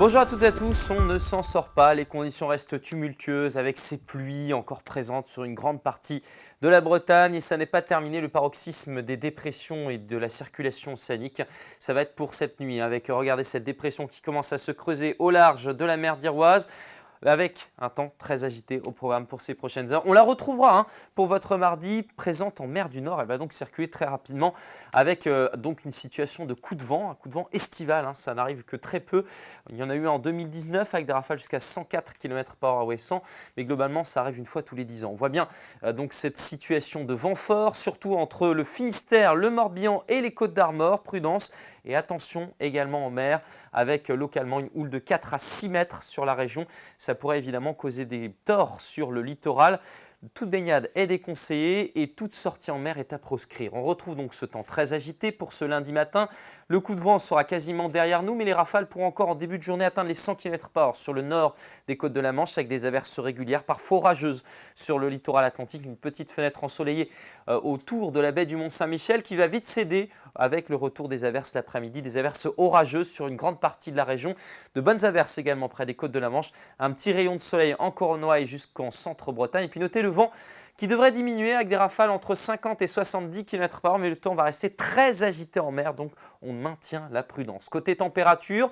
Bonjour à toutes et à tous, on ne s'en sort pas, les conditions restent tumultueuses avec ces pluies encore présentes sur une grande partie de la Bretagne et ça n'est pas terminé, le paroxysme des dépressions et de la circulation océanique, ça va être pour cette nuit avec, regardez cette dépression qui commence à se creuser au large de la mer d'Iroise, avec un temps très agité au programme pour ces prochaines heures. On la retrouvera pour votre mardi, présente en mer du Nord. Elle va donc circuler très rapidement avec donc une situation de coup de vent, un coup de vent estival. Ça n'arrive que très peu. Il y en a eu en 2019 avec des rafales jusqu'à 104 km/h à Ouessant, mais globalement ça arrive une fois tous les 10 ans. On voit bien donc cette situation de vent fort, surtout entre le Finistère, le Morbihan et les Côtes d'Armor. Prudence et attention également en mer avec localement une houle de 4 à 6 mètres sur la région. Ça pourrait évidemment causer des torts sur le littoral. Toute baignade est déconseillée et toute sortie en mer est à proscrire. On retrouve donc ce temps très agité pour ce lundi matin. Le coup de vent sera quasiment derrière nous, mais les rafales pourront encore en début de journée atteindre les 100 km/h sur le nord des côtes de la Manche avec des averses régulières, parfois orageuses sur le littoral atlantique. Une petite fenêtre ensoleillée autour de la baie du Mont-Saint-Michel qui va vite céder avec le retour des averses l'après-midi, des averses orageuses sur une grande partie de la région. De bonnes averses également près des côtes de la Manche. Un petit rayon de soleil en Cornouailles jusqu'en centre-Bretagne. Et puis notez le vent qui devrait diminuer avec des rafales entre 50 et 70 km/h, mais le temps va rester très agité en mer, donc on maintient la prudence. Côté température,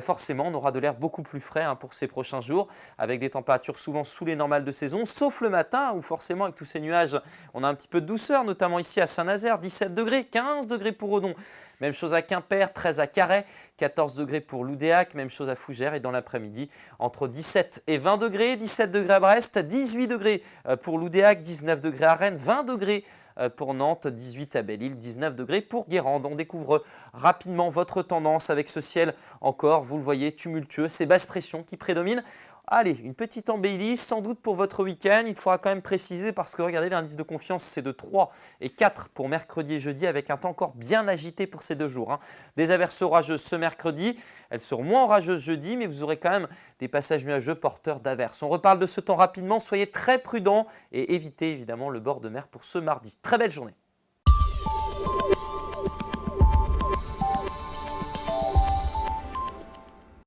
forcément on aura de l'air beaucoup plus frais pour ces prochains jours, avec des températures souvent sous les normales de saison, sauf le matin où forcément avec tous ces nuages, on a un petit peu de douceur, notamment ici à Saint-Nazaire, 17 degrés, 15 degrés pour Redon. Même chose à Quimper, 13 à Carhaix, 14 degrés pour Loudéac, même chose à Fougères et dans l'après-midi entre 17 et 20 degrés, 17 degrés à Brest, 18 degrés pour Loudéac, 19 degrés à Rennes, 20 degrés pour Nantes, 18 à Belle-Île, 19 degrés pour Guérande. On découvre rapidement votre tendance avec ce ciel encore, vous le voyez, tumultueux, ces basses pressions qui prédominent. Allez, une petite embellie, sans doute pour votre week-end. Il faudra quand même préciser parce que regardez, l'indice de confiance, c'est de 3 et 4 pour mercredi et jeudi avec un temps encore bien agité pour ces 2 jours. Des averses orageuses ce mercredi, elles seront moins orageuses jeudi, mais vous aurez quand même des passages nuageux porteurs d'averses. On reparle de ce temps rapidement, soyez très prudents et évitez évidemment le bord de mer pour ce mardi. Très belle journée.